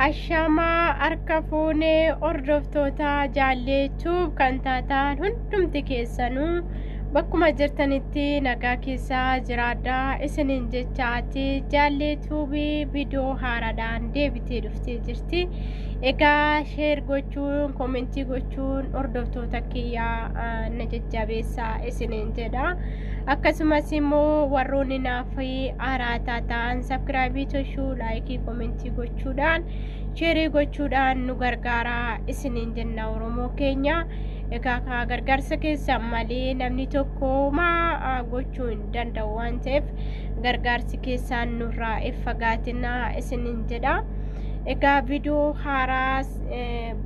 Ashamaa harka fuunee hordoftoota jaallechuuf kan taataan hundumti keessanuu bakkuma jirtanitti nagaa keessaa jiraadhaa isiniin jechaati jaalletuubi viidiyoo haaraadhaan deebitee dhuftee jirti. Egaa sheer gochuun komentii gochuun hordoftoota kiyyaa na jajjabeessaa isiniin jedha. Akkasumas immoo warroonni naaf haaraa ta'an sabskraayibii gochuu laayikii komentii gochuudhaan sheerii gochuudhaan nu gargaaraa isiniin jenna Oromoo keenya. Egaa gargaarsa keessan malee namni tokko maa gochuu hin danda'u waan ta'eef gargaarsi keessan nurraa fagaatinaa isiniin jedha. Egaa viidiyoo haaraa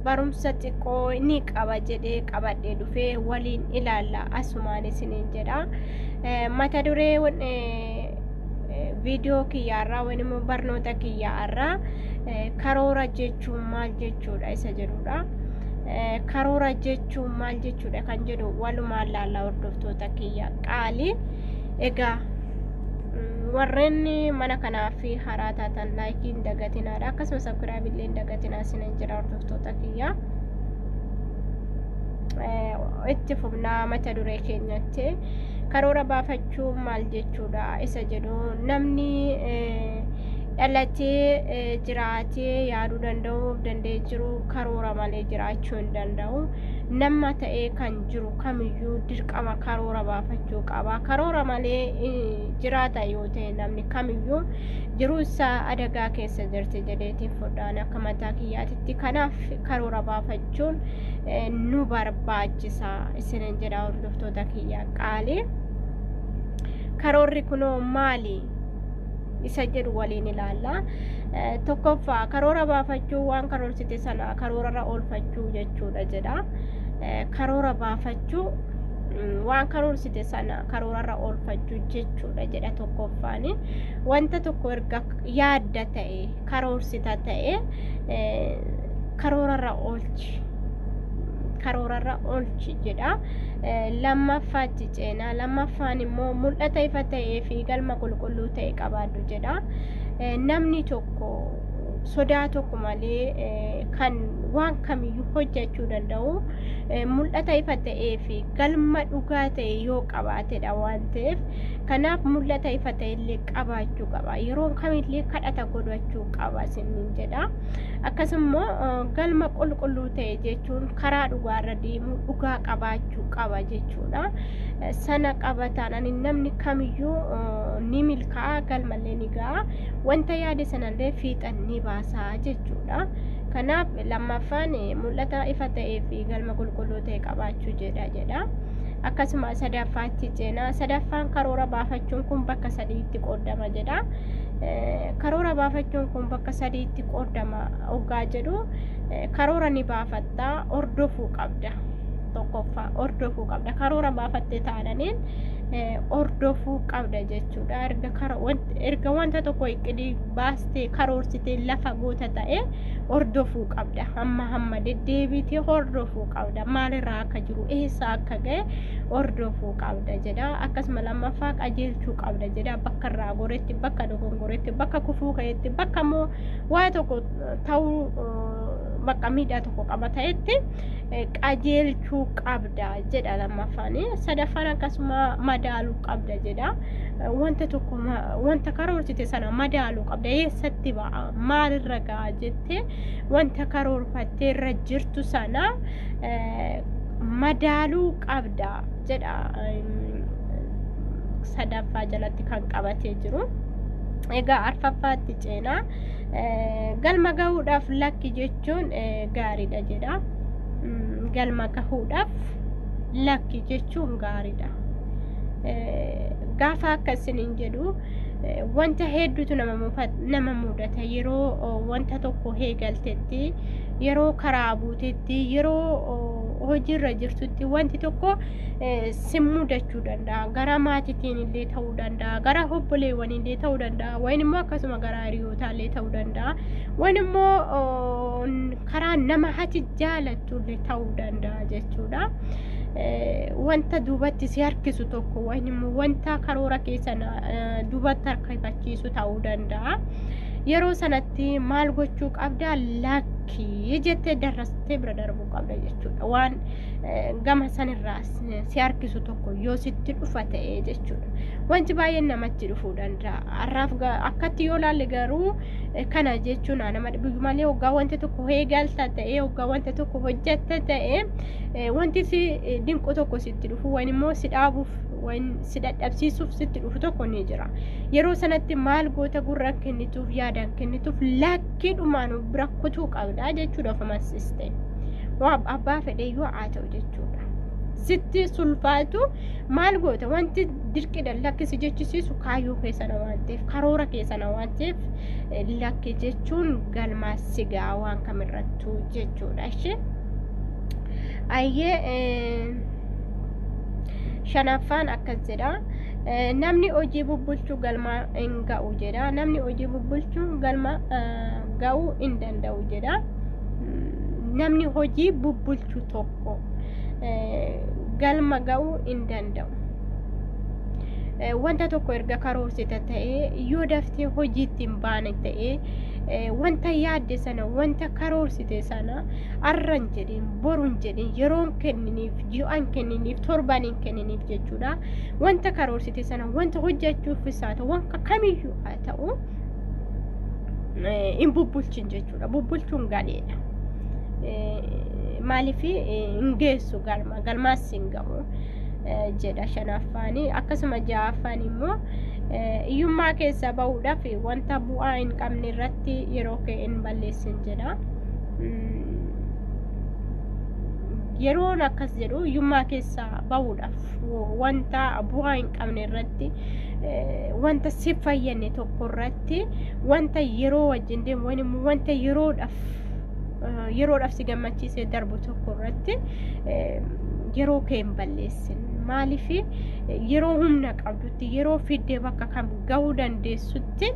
barumsa xiqqoo ni qaba jedhee qabadhee dhufee waliin ilaalla asumaan isiniin jedha. Mata duree viidiyoo kiyyaarraa waliin barnoota kiyyaarraa karoora jechuun maal jechuudha isa jedhudha. Karoora jechuun maal jechuudha kan jedhu walumaan laallaa hordoftoota kiyya qaalii. Egaa warreen mana kanaaf haaraa taatan laayikiin dagatinaadha akkasumas sabskraayibii illee dagatinaa isiniin jira hordoftoota kiyya. Itti fufnaa mata duree keenyatti karoora baafachuun maal jechuudha isa jedhu namni dhalatee jiraatee yaaduu danda'ee jiru karoora malee jiraachuu hin danda'u. Nama ta'ee kan jiru kamiyyuu dirqama karoora baafachuu qaba. Karoora malee jiraata yoo ta'e namni kamiyyuu jiruu isaa adagaa keessa jirti jedheetiin fudhaan akka mataa kiyyaatitti. Kanaaf karoora baafachuun nu barbaachisa isiniin jedha hordoftoota kiyya qaalii. Karoorri kunoo maali isa jedhu waliin ilaalla. Tokkoffaa karoora baafachuu waan karoorsite sana karoorarra oolfachuu jechuudha jedha. Karoora baafachuu waan karoorsite sana karoorarra oolfachuu jechuudha jedha tokkoffaani. Wanta tokko erga yaadda ta'e karoorsita ta'e karoorarra oolchi jedha. Lammaffaatti ceenaa lammaffaan immoo mul'ata ifa ta'ee fi galma qulqulluu ta'e qabaadhu jedha. Namni tokko sodaa tokko malee kan waan kamiyyuu hojjechuu danda'u mul'ata ifa ta'ee fi galma dhugaa ta'e yoo qabaatedha waan ta'eef kanaaf mul'ata ifa ta'e illee qabaachuu qaba. Yeroo kamillee kadhata godhachuu qaba isiniin jedha. Akkasumas galma qulqulluu ta'e jechuun karaa dhugaarra deemuu dhugaa qabaachuu qaba jechuudha. Sana qabataan namni kamiyyuu ni milkaa'a galmallee ni ga'a. Wanta yaade sanallee fiixan ni baasaa jechuudha. Kanaaf lammaffaan mul'ata ifa ta'ee fi galma qulqulluu ta'e qabaachuu jedha. Akkasumas sadaffaatti ceenaa sadaffaan karoora baafachuun kun bakka sadiitti qoodama jedha. Karoora baafachuun kun bakka sadiitti qoodama hoggaa jedhu karoora ni baafattaa hordofuu qabda. Tokkoffaa hordofuu qabda. Karoora baafattee taananiin hordofuu qabda jechuudha. Erga wanta tokko iqidii baastee karoorsitee lafa goota ta'e hordofuu qabda. Hamma deddeebitee hordofuu qabda. Maalirraa akka jiru eessa akka ga'e hordofuu qabda jedha. Akkasuma lammaffaa qajeelchuu qabda jedha. Bakka irraa goretti, bakka dogongoretti, bakka kufuu ka'etti, bakka immoo waa tokko ta'uu bakka miidhaa tokko qaba ta'etti qajeelchuu qabda jedha lammaffaan. Sadaffaan akkasuma madaaluu qabda jedha. Wanta tokko wanta karoorsite sana madaaluu qabda. Eessatti ba'a maalirra ga'a jettee wanta karoorfattee irra jirtu sana madaaluu qabda jedha. Sadaffaa jalatti kan qabatee jiru. Egaa arfaffaatti ceenaa galma gahuudhaaf lakki jechuun gaariidha jedha. Galma gahuudhaaf lakki jechuun gaariidha. Gaafa akkasiniin jedhu wanta hedduutu nama mudata. Yeroo wanta tokko eegaltetti, yeroo karaa buutetti, yeroo hojiirra jirtutti wanti tokko si mudachuu danda'a. Gara maatiitiin illee ta'uu danda'a, gara obboleewwan illee ta'uu danda'a, wayin immoo akkasuma gara hiriyootaa illee ta'uu danda'a, wayin immoo karaa nama ati jaalattu illee ta'uu danda'a jechuudha. Wanta duubatti si harkisu tokko wayin immoo wanta karoora keessan duubatti harkifachiisu ta'uu danda'a. yeroo sanatti maal gochuu qabda lakkii jettee darrastee bira darbuu qabda jechuudha waan gama sanirraa si harkisu tokko yoo sitti dhufa ta'ee jechuudha wanti baay'een namatti dhufuu danda'a har'aaf akkatti yoo laalle garuu kana jechuun nama dhibu malee hoggaa wanti tokko eegalta ta'ee hoggaa wanti tokko hojjetta ta'ee wanti si dinqu tokko sitti dhufu waan immoo si dhaabuuf waan si dadhabsiisuuf sitti dhufu tokko ni jira yeroo sanatti maal goota gurra kennituuf yaadaan kennituuf lakkii dhumaan bira kutuu qabda jechuudha ofuma sisteen waan abbaa fedhe yoo haa ta'u jechuudha sitti sulfaatu maal goota wanti dirqidhaan lakkisi jechisiisu kaayyoo keessa na waan ta'eef karoora keessa na waan ta'eef lakki jechuun galmaa sigaa waan kamirrattuu jechuudha ishee ayyee shanaffaan akkas jedha namni hojii bubbulchuu galma hin ga'u jedha namni hojii bubbulchuu galma ga'uu hin danda'u jedha namni hojii bubbulchuu tokko galma ga'uu hin danda'u wanta tokko erga karoorsite ta'ee yoo daftee hojiitti hin baane ta'ee wanta yaadde sana wanta karoorsite sana arran jedhin borun jedhin yeroon kenniniif ji'aan kenniniif torbaniin kenniniif jechuudha wanta karoorsite sana wanta hojjechuuf isaa ta'u wanka kamiyyuu haa ta'u hin bubbulchin jechuudha bubbulchuun gadheedha maaliif hin geessu galmaas hin ga'u jedha shanaffaanii akkasuma ja'affaan immoo iyyummaa keessa ba'uudhaaf wanta bu'aa hin qabne irratti yeroo kee hin balleessin jedha yeroon akkas jedhu iyyummaa keessa ba'uudhaaf wanta bu'aa hin qabne irratti wanta si fayyane tokko irratti wanta yeroo wajjin deemu wanta yeroodhaaf si gammachiisee darbu tokko irratti yeroo kee hin balleessin maaliif yeroo humna qabdutti yeroo fiddee bakka kam ga'uu dandeessutti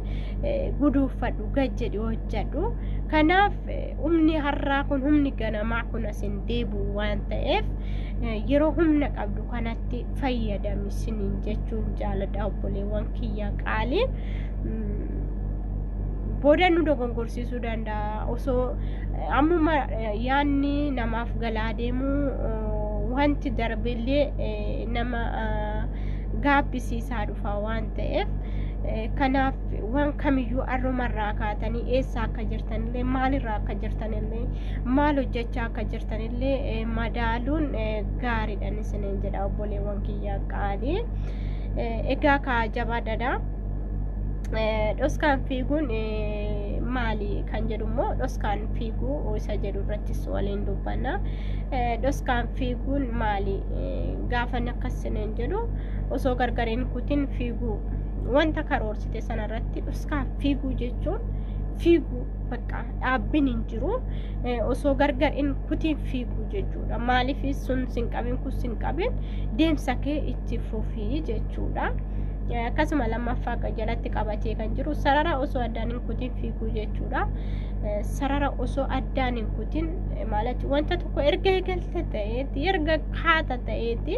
guduunfadhu gajjedhi hojjedhu kanaaf humni har'aa kun humni ganamaa kun asin deebi'u waan ta'eef yeroo humna qabdu kanatti fayyadami siniin jechuun jaaladha obboleewwan kiyya qaalii booda nu dogongorsiisuu danda'a osoo ammuma yaanni namaaf galaa deemu wanti darbeellee nama gaabbisiisaa dhufa waan ta'eef kanaaf waan kamiyyuu arrumarraa kaatanii eessa akka jirtanillee maalirraa akka jirtanillee maal hojjechaa akka jirtanillee madaaluun gaariidhaan isiniin jedha obboleewwan kiyya qaalii egaa kaa jabaadha dhoskaan fiiguun maali kan jedhummoo dhoskaan fiiguu isa jedhu irrattis waliin dubbanna dhoskaan fiiguun maali gaafan akkasinen jedhu osoo gargariin kutin fiiguu wanta karoorsite sana irratti dhoskaan fiiguu jechuun fiiguu bakka dhaabbin hin jiru osoo gargariin kutin fiiguu jechuudha maaliif sun sin qabin kun sin qabin deemsa kee itti fufii jechuudha akkasuma lammaffaa jalatti qabatee kan jiru sarara osoo addaan hin kutin fiiguu jechuudha sarara osoo addaan hin kutin maalati wanta tokko erga eegalte ta'eeti erga haata ta'eeti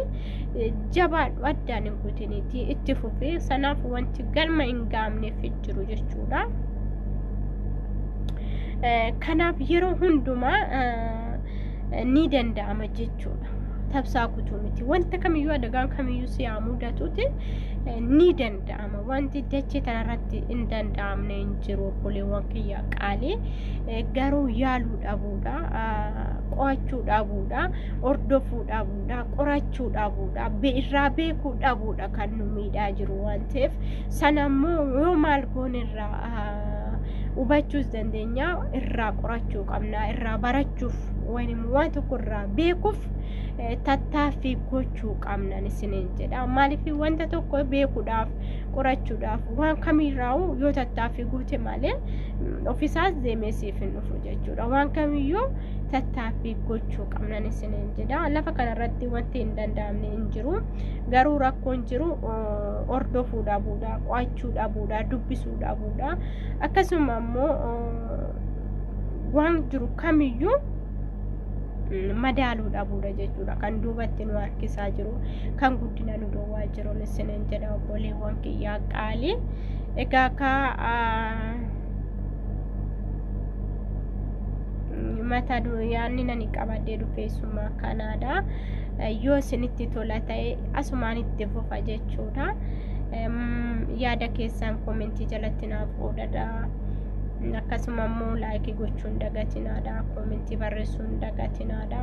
jabaadhu addaan hin kutiniiti itti fufii sanaaf wanti galma hin gaamneef jiru jechuudha kanaaf yeroo hundumaa ni danda'ama jechuudha tabsaa kutuu miti wanta kamiyyuu adagaan kamiyyuu si haa mudatuuti ni danda'ama wanti dachee tanarratti hin danda'amne hin jiru obboleewwan kiyya qaalii garuu yaaluu dhabuudha qo'achuu dhabuudha hordofuu dhabuudha qorachuu dhabuudha irraa beekuu dhabuudha kan nu miidhaa jiru waan ta'eef sanammoo yoo maal goonirraa hubachuus dandeenya irraa qorachuu qabna irraa barachuuf waan tokko irraa beekuuf tattaaffii gochuu qabna isiniin jedha maaliif wanta tokko beekuudhaaf qorachuudhaaf waan kamirraa'u yoo tattaaffii goote malee ofiisaas deemesiif hin dhufu jechuudha waan kamiyyuu tattaaffii gochuu qabna isiniin jedha lafa kanarratti wanti hin danda'amne hin jiru garuu rakkoon jiru hordofuu dhabuudha qo'achuu dhabuudha dubbisuu dhabuudha akkasuma immoo waan jiru kamiyyuu madaaluu dhabuudha jechuudha kan duubatti nu harkisaa jiru kan guddina nu dhowwaa jiru isiniin jedha obboleewwan kiyya qaalii egaa mata yaanni nani qabadee dhufeessummaa kanaadha. Yoo isinitti tola ta'e asumaan itti fufa jechuudha. Yaada keessan komentii jalatti naaf qoodadha. Akkasuma immoo laayikii gochuun dagatinaadha, komentii barreessuun dagatinaadha.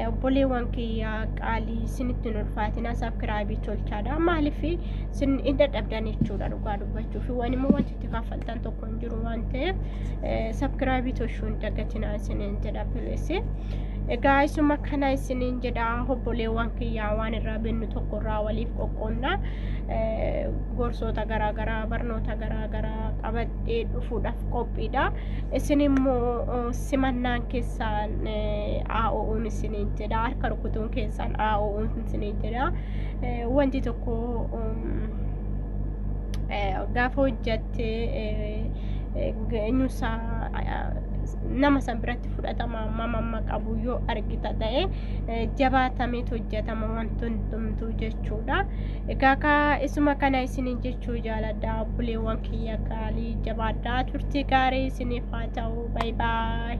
Obboleewwan kiyyaa qaalii isinitti ulfaatina sabskraayibii tolchaadha. Maaliif isin hin dadhabdan jechuudha dhugaa dubbachuuf waan immoo wanti itti kaffaltan tokko hin jiru waan ta'eef sabskraayibii tolchuun dagatinaa isiniin jedha bileesse. Egaa isuma kana isiniin jedha obboleewwan kiyyaa waan irraa bennu tokko irraa waliif qoqqoonna. Gorsoota garaagaraa barnoota garaagaraa qabadhee dhufuudhaaf qophiidha. Isin immoo simannaan keessaan AO'uun isiniin jedha, harka rukutuun keessaan AO'uun isiniin jedha. Wanti tokko gaafa hojjattee eenyusaa nama san biratti fudhatama mamma qabu yoo argita ta'e jabaatamee hojjetama wanti hundumtuu jechuudha. Egaa isuma kana isiniin jechuu jaaladha obboleewwan kiyya qaalii jabaadhaa turtii gaarii isiniif haa ta'u. Bye bye.